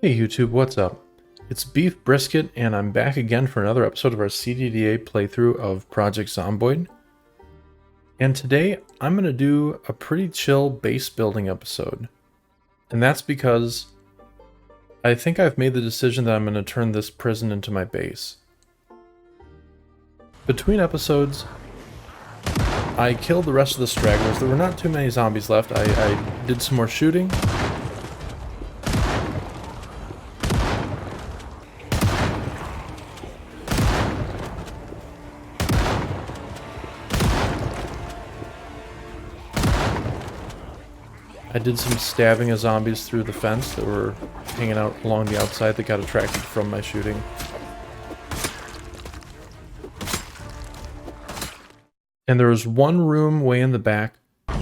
Hey YouTube, what's up? It's Beef Brisket, and I'm back again for another episode of our CDDA playthrough of Project Zomboid. And today, I'm going to do a pretty chill base building episode. And that's because I think I've made the decision that I'm going to turn this prison into my base. Between episodes, I killed the rest of the stragglers. There were not too many zombies left. I did some more shooting. I did some stabbing of zombies through the fence that were hanging out along the outside that got attracted from my shooting. And there was one room way in the back that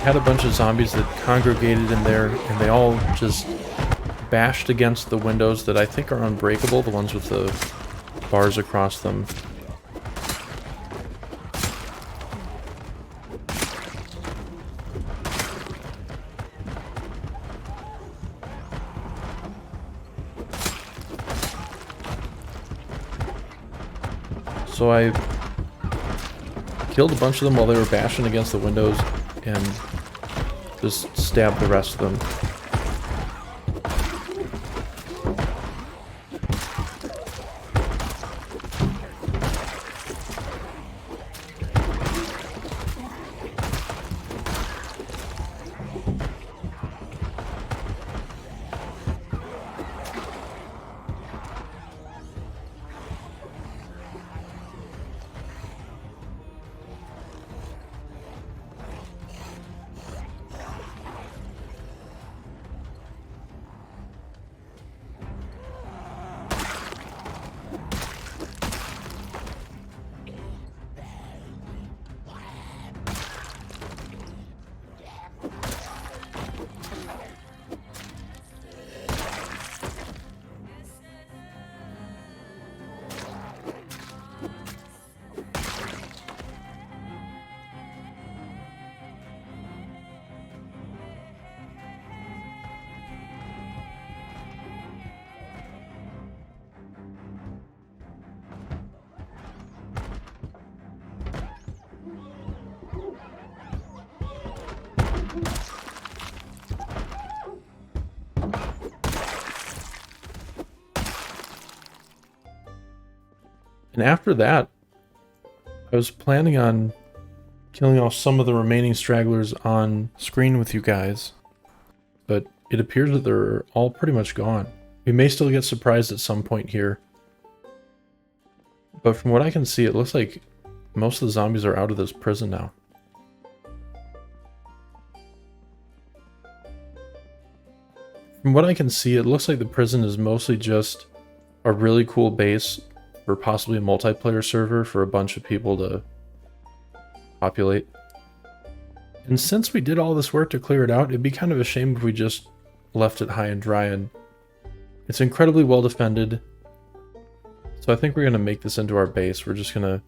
had a bunch of zombies that congregated in there, and they all just bashed against the windows that I think are unbreakable, the ones with the bars across them. So I killed a bunch of them while they were bashing against the windows and just stabbed the rest of them. And after that, I was planning on killing off some of the remaining stragglers on screen with you guys, but it appears that they're all pretty much gone. We may still get surprised at some point here, but from what I can see, it looks like most of the zombies are out of this prison now. From what I can see, it looks like the prison is mostly just a really cool base for possibly a multiplayer server for a bunch of people to populate. And since we did all this work to clear it out, it'd be kind of a shame if we just left it high and dry, and it's incredibly well defended. So I think we're going to make this into our base. We're just going to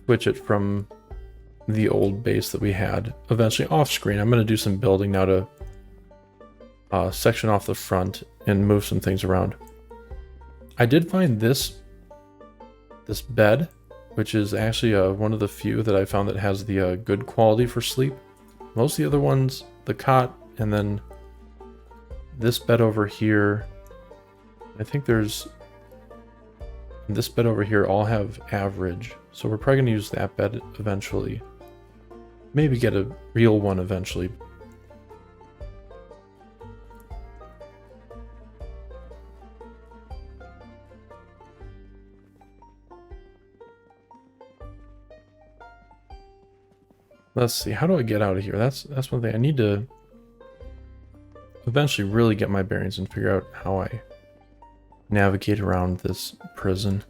switch it from the old base that we had eventually off screen. I'm going to do some building now to section off the front and move some things around. I did find this bed, which is actually one of the few that I found that has the good quality for sleep. Most of the other ones, the cot, and then this bed over here, I think there's this bed over here, all have average. So we're probably going to use that bed eventually. Maybe get a real one eventually. Let's see, how do I get out of here? That's one thing. I need to eventually really get my bearings and figure out how I navigate around this prison.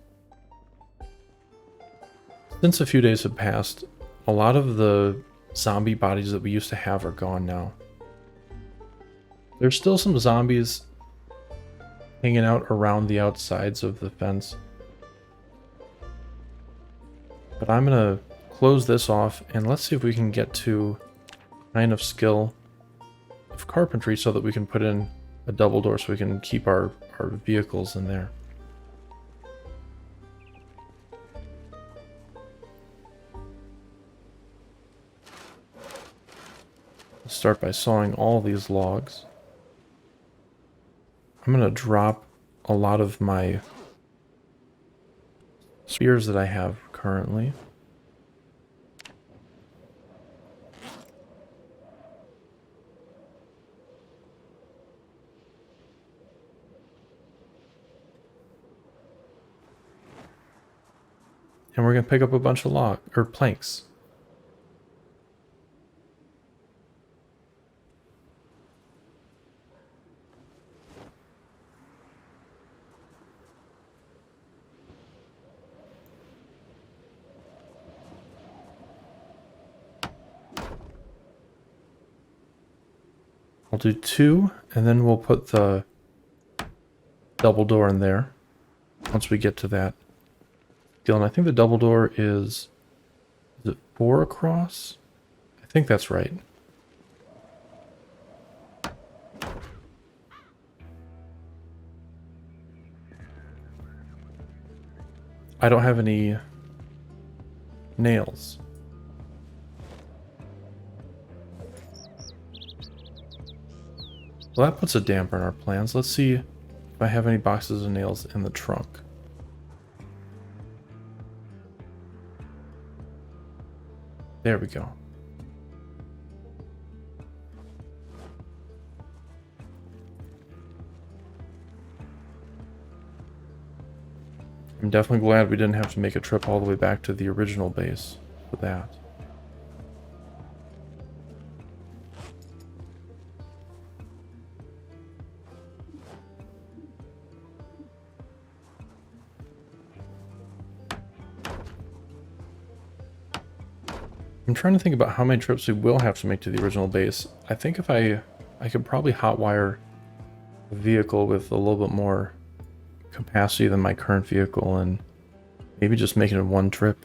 Since a few days have passed, a lot of the zombie bodies that we used to have are gone now. There's still some zombies hanging out around the outsides of the fence, but I'm gonna close this off, and let's see if we can get to 9 of skill of carpentry so that we can put in a double door so we can keep our vehicles in there. Let's start by sawing all these logs. I'm going to drop a lot of my spears that I have currently. And we're going to pick up a bunch of planks. I'll do 2, and then we'll put the double door in there once we get to that deal. And I think the double door is it 4 across? I think that's right. I don't have any nails. Well, that puts a damper on our plans. Let's see if I have any boxes of nails in the trunk. There we go. I'm definitely glad we didn't have to make a trip all the way back to the original base for that. I'm trying to think about how many trips we will have to make to the original base. I think if I could probably hotwire a vehicle with a little bit more capacity than my current vehicle and maybe just make it in one trip.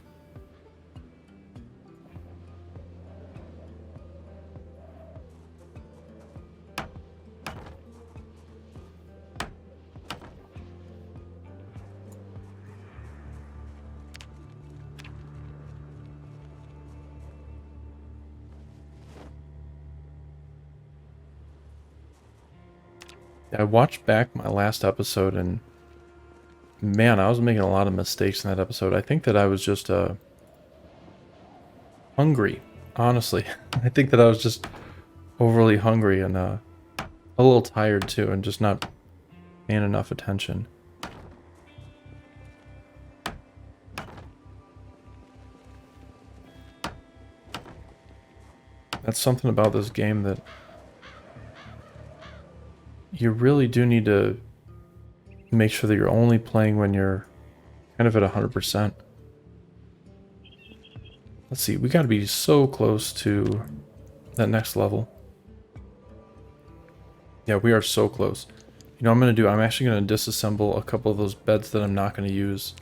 I watched back my last episode and man, I was making a lot of mistakes in that episode. I think that I was just hungry, honestly. I think that I was just overly hungry and a little tired too and just not paying enough attention. That's something about this game that you really do need to make sure that you're only playing when you're kind of at 100%. Let's see, we gotta be so close to that next level. Yeah, we are so close. You know what I'm gonna do? I'm actually gonna disassemble a couple of those beds that I'm not gonna use.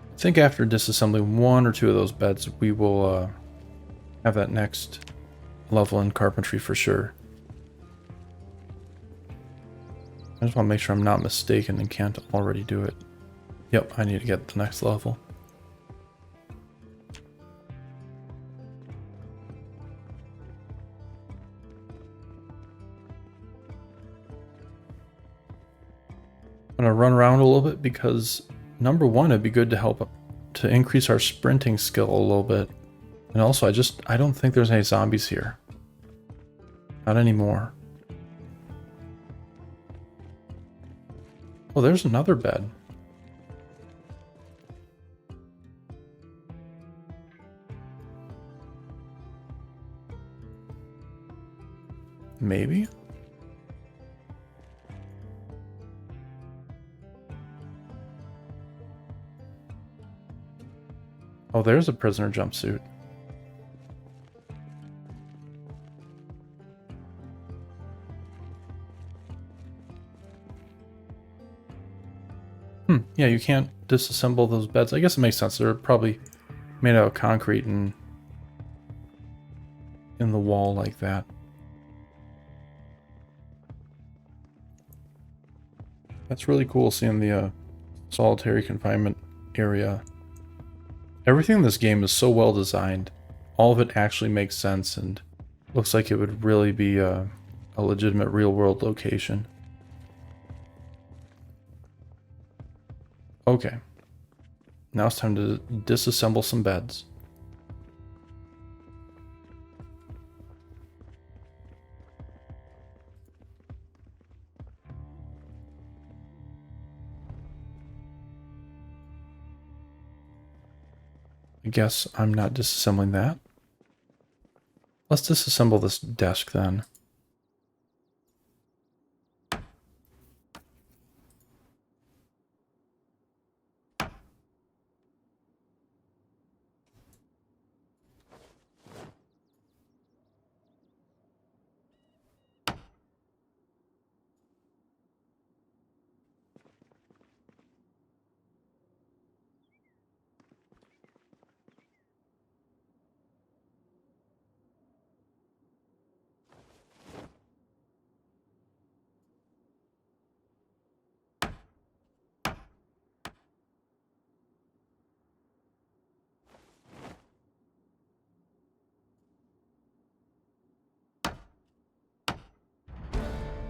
I think after disassembling 1 or 2 of those beds, we will have that next level in carpentry for sure. I just want to make sure I'm not mistaken and can't already do it. Yep, I need to get the next level. I'm going to run around a little bit because number 1, it'd be good to help to increase our sprinting skill a little bit. And also, I don't think there's any zombies here. Not anymore. Oh, there's another bed. Maybe? Oh, there's a prisoner jumpsuit. Yeah, you can't disassemble those beds. I guess it makes sense. They're probably made out of concrete and in the wall like that. That's really cool seeing the solitary confinement area. Everything in this game is so well designed. All of it actually makes sense and looks like it would really be a legitimate real-world location. Okay. Now it's time to disassemble some beds. I guess I'm not disassembling that. Let's disassemble this desk then.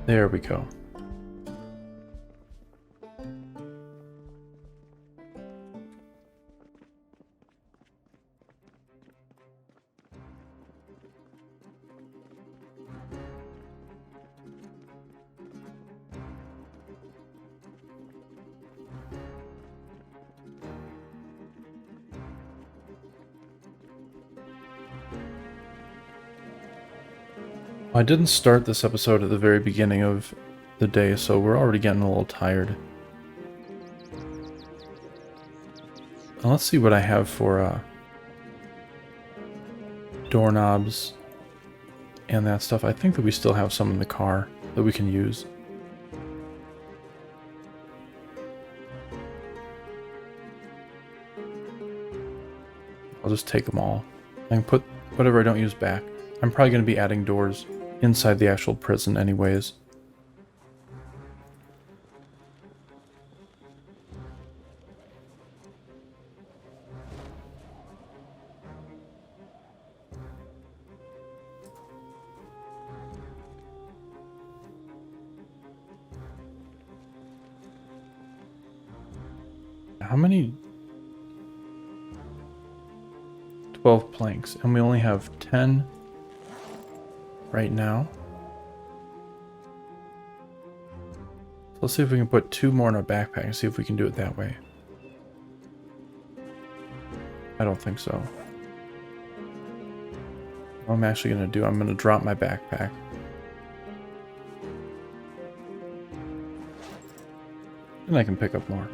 There we go. I didn't start this episode at the very beginning of the day, so we're already getting a little tired. Now let's see what I have for doorknobs and that stuff. I think that we still have some in the car that we can use. I'll just take them all. I can put whatever I don't use back. I'm probably going to be adding doors inside the actual prison anyways. How many? 12 planks, and we only have 10 right now. So let's see if we can put 2 more in our backpack and see if we can do it that way. I don't think so. What I'm actually going to do, I'm going to drop my backpack. And I can pick up more.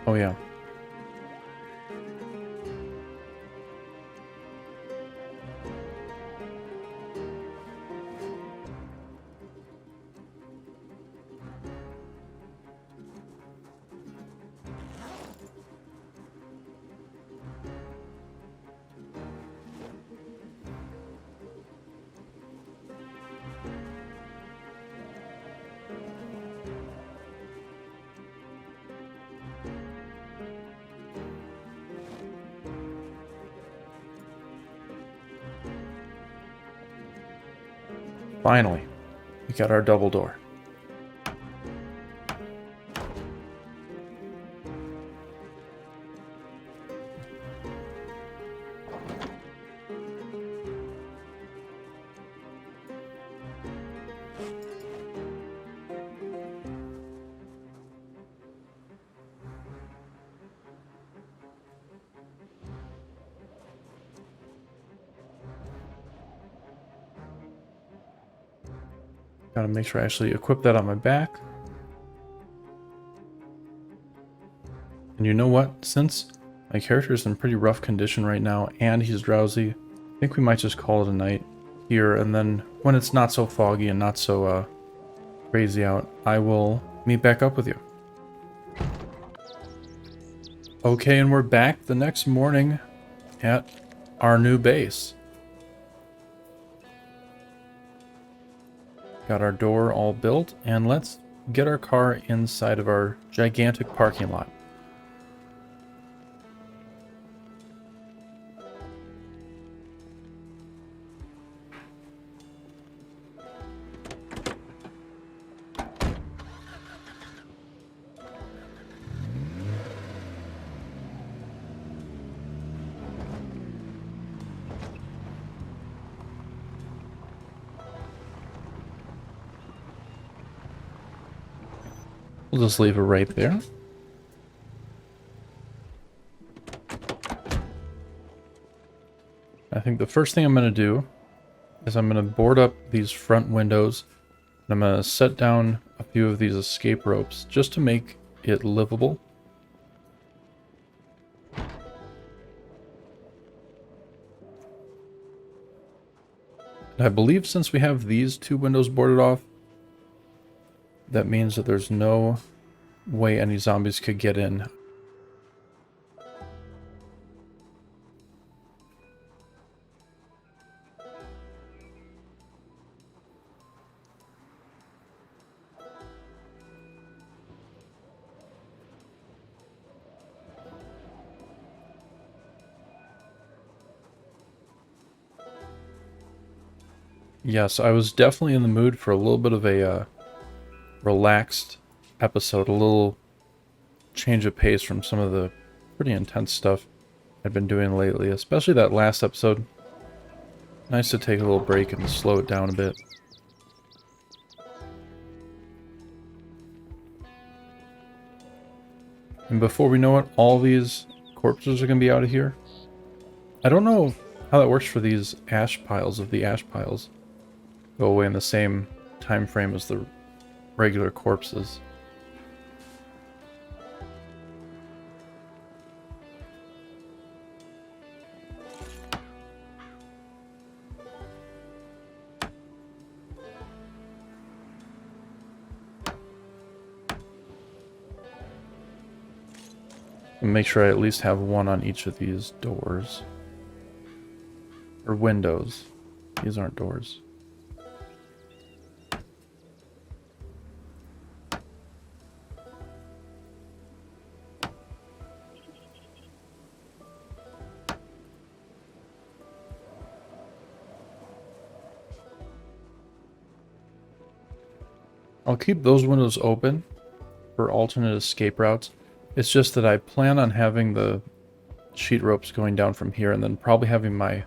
Oh yeah. Finally, we got our double door. Gotta make sure I actually equip that on my back. And you know what? Since My character's in pretty rough condition right now, and he's drowsy. I think we might just call it a night here, and then when it's not so foggy and not so crazy out, I will meet back up with you. Okay, and we're back the next morning at our new base. Got our door all built, and let's get our car inside of our gigantic parking lot. We'll just leave it right there. I think the first thing I'm going to do is I'm going to board up these front windows, and I'm going to set down a few of these escape ropes just to make it livable. And I believe since we have these two windows boarded off, that means that there's no way any zombies could get in. Yes, I was definitely in the mood for a little bit of a relaxed episode, a little change of pace from some of the pretty intense stuff I've been doing lately, especially that last episode. Nice to take a little break and slow it down a bit. And before we know it, all these corpses are going to be out of here. I don't know how that works for these ash piles, if the ash piles go away in the same time frame as the regular corpses. And make sure I at least have one on each of these doors. Or windows. These aren't doors. I'll keep those windows open for alternate escape routes. It's just that I plan on having the sheet ropes going down from here and then probably having my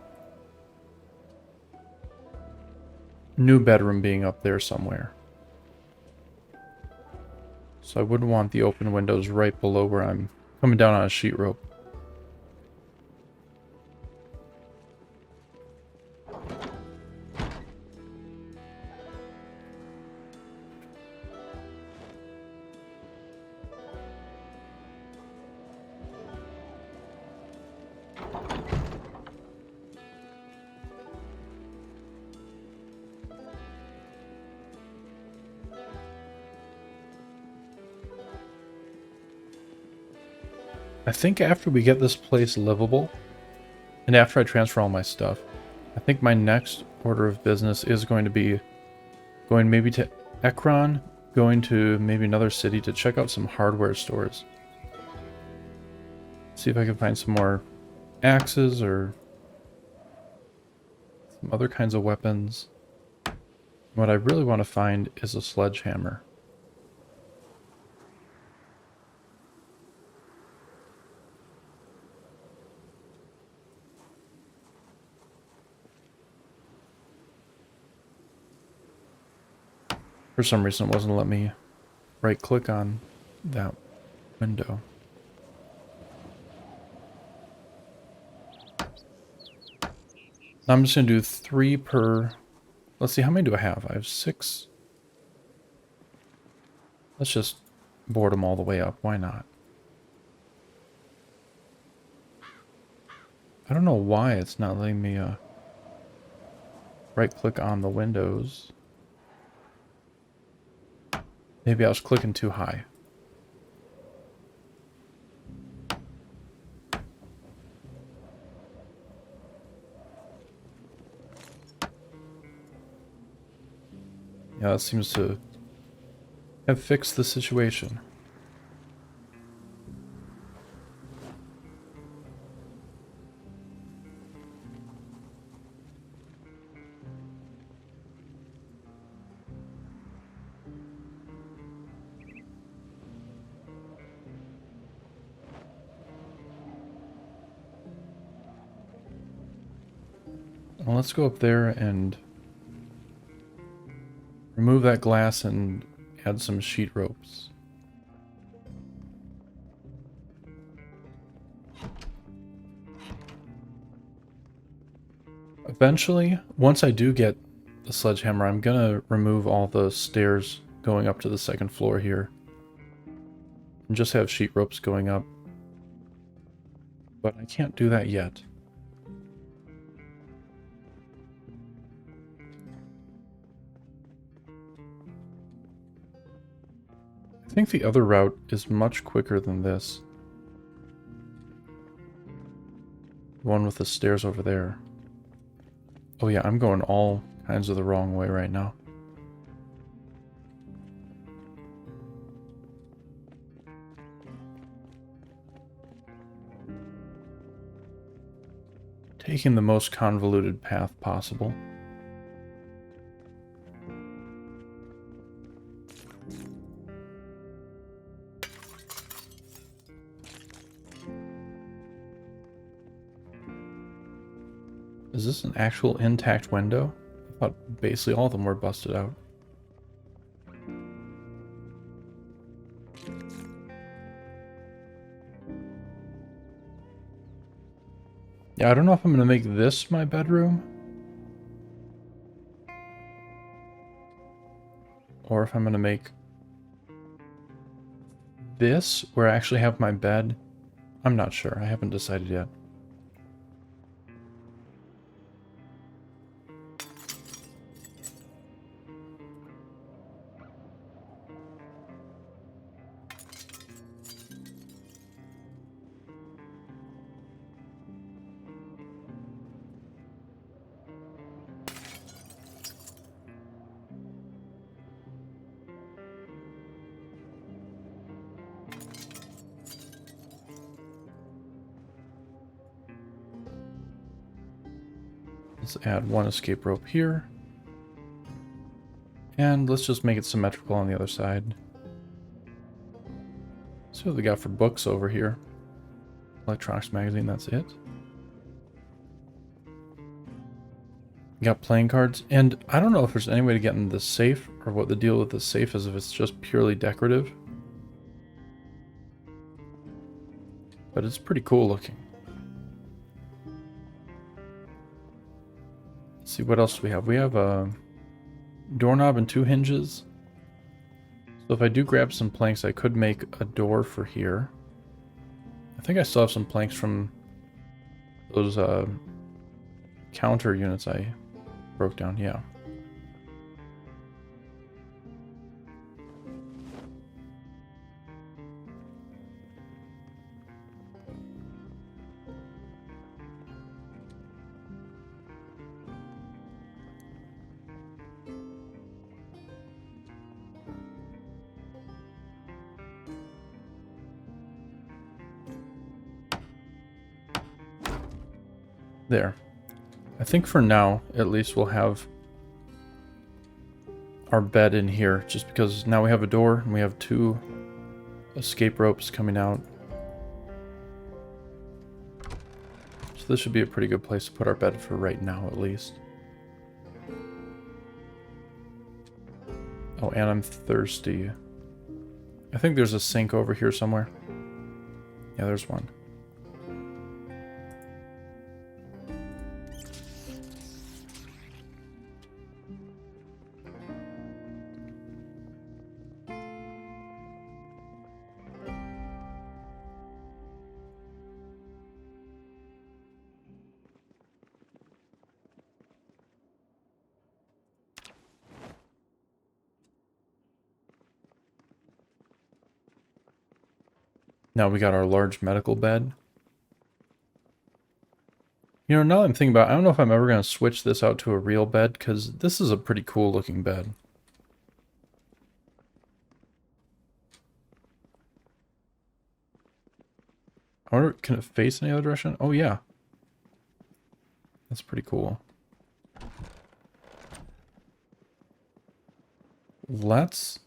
new bedroom being up there somewhere. So I wouldn't want the open windows right below where I'm coming down on a sheet rope. I think after we get this place livable, and after I transfer all my stuff, I think my next order of business is going to be going maybe to Ekron, going to maybe another city to check out some hardware stores. See if I can find some more axes or some other kinds of weapons. What I really want to find is a sledgehammer. For some reason, it wasn't letting me right-click on that window. I'm just going to do 3 per... Let's see, how many do I have? I have 6. Let's just board them all the way up. Why not? I don't know why it's not letting me right click on the windows. Maybe I was clicking too high. Yeah, that seems to have fixed the situation. Well, let's go up there and remove that glass and add some sheet ropes. Eventually, once I do get the sledgehammer, I'm gonna remove all the stairs going up to the second floor here. And just have sheet ropes going up. But I can't do that yet. I think the other route is much quicker than this. The one with the stairs over there. Oh yeah, I'm going all kinds of the wrong way right now. Taking the most convoluted path possible. Is this an actual intact window? I thought basically all of them were busted out. Yeah, I don't know if I'm going to make this my bedroom. Or if I'm going to make this where I actually have my bed. I'm not sure. I haven't decided yet. Let's add one escape rope here. And let's just make it symmetrical on the other side. See what we got for books over here. Electronics magazine, that's it. We got playing cards, and I don't know if there's any way to get in this safe, or what the deal with the safe is, if it's just purely decorative. But it's pretty cool looking. Let's see, what else do we have? We have a doorknob and 2 hinges. So if I do grab some planks, I could make a door for here. I think I still have some planks from those counter units I broke down, yeah. There. I think for now, at least, we'll have our bed in here, just because now we have a door and we have 2 escape ropes coming out. So this should be a pretty good place to put our bed for right now, at least. Oh, and I'm thirsty. I think there's a sink over here somewhere. Yeah, there's one. Now we got our large medical bed. You know, now that I'm thinking about it, I don't know if I'm ever going to switch this out to a real bed, because this is a pretty cool looking bed. I wonder, can it face any other direction? Oh yeah. That's pretty cool. Let's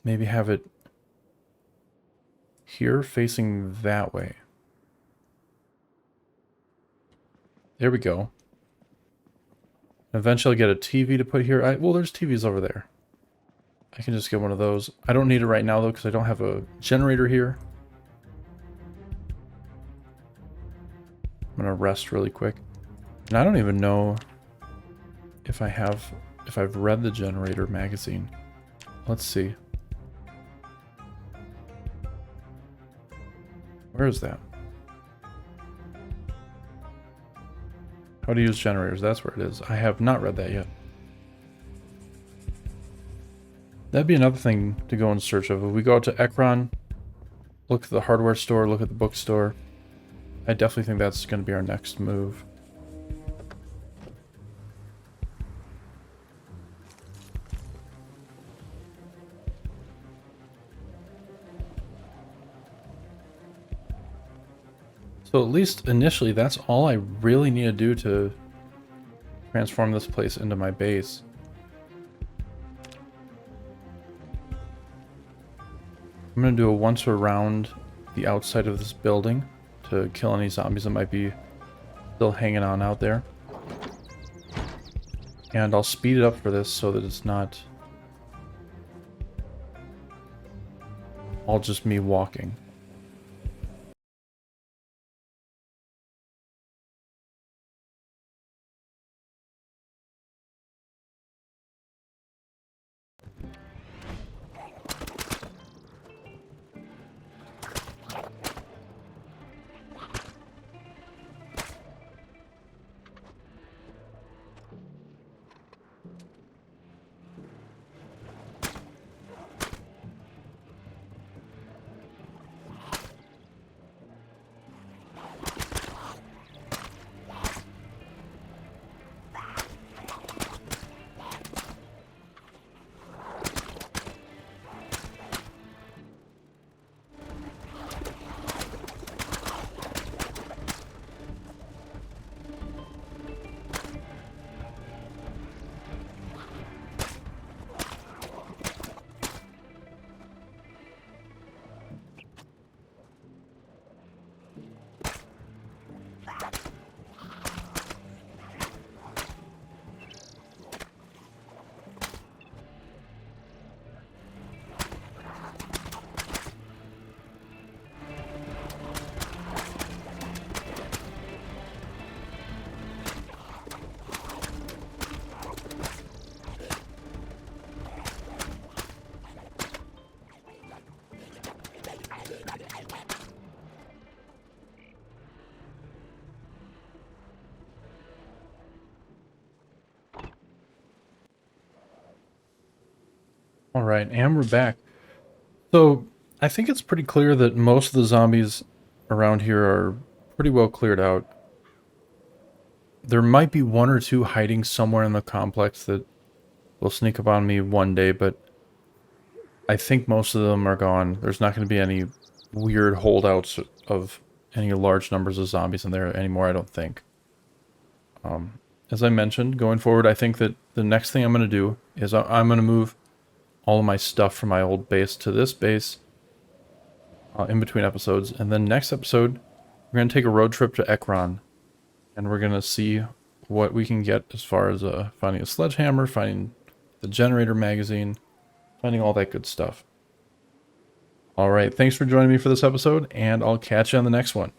maybe have it here facing that way. There we go. Eventually I'll get a TV to put here. Well, there's TVs over there. I can just get one of those. I don't need it right now though, because I don't have a generator here. I'm gonna rest really quick. And I don't even know if I've read the generator magazine. Let's see. Where is that? How to use generators, that's where it is. I have not read that yet. That'd be another thing to go in search of. If we go out to Ekron, look at the hardware store, look at the bookstore, I definitely think that's going to be our next move. So at least initially, that's all I really need to do to transform this place into my base. I'm going to do a once around the outside of this building to kill any zombies that might be still hanging on out there. And I'll speed it up for this so that it's not all just me walking. Alright, and we're back. So, I think it's pretty clear that most of the zombies around here are pretty well cleared out. There might be one or two hiding somewhere in the complex that will sneak up on me one day, but I think most of them are gone. There's not going to be any weird holdouts of any large numbers of zombies in there anymore, I don't think. As I mentioned, going forward, I think that the next thing I'm going to do is I'm going to move all of my stuff from my old base to this base in between episodes. And then next episode, we're going to take a road trip to Ekron. And we're going to see what we can get as far as finding a sledgehammer, finding the generator magazine, finding all that good stuff. Alright, thanks for joining me for this episode, and I'll catch you on the next one.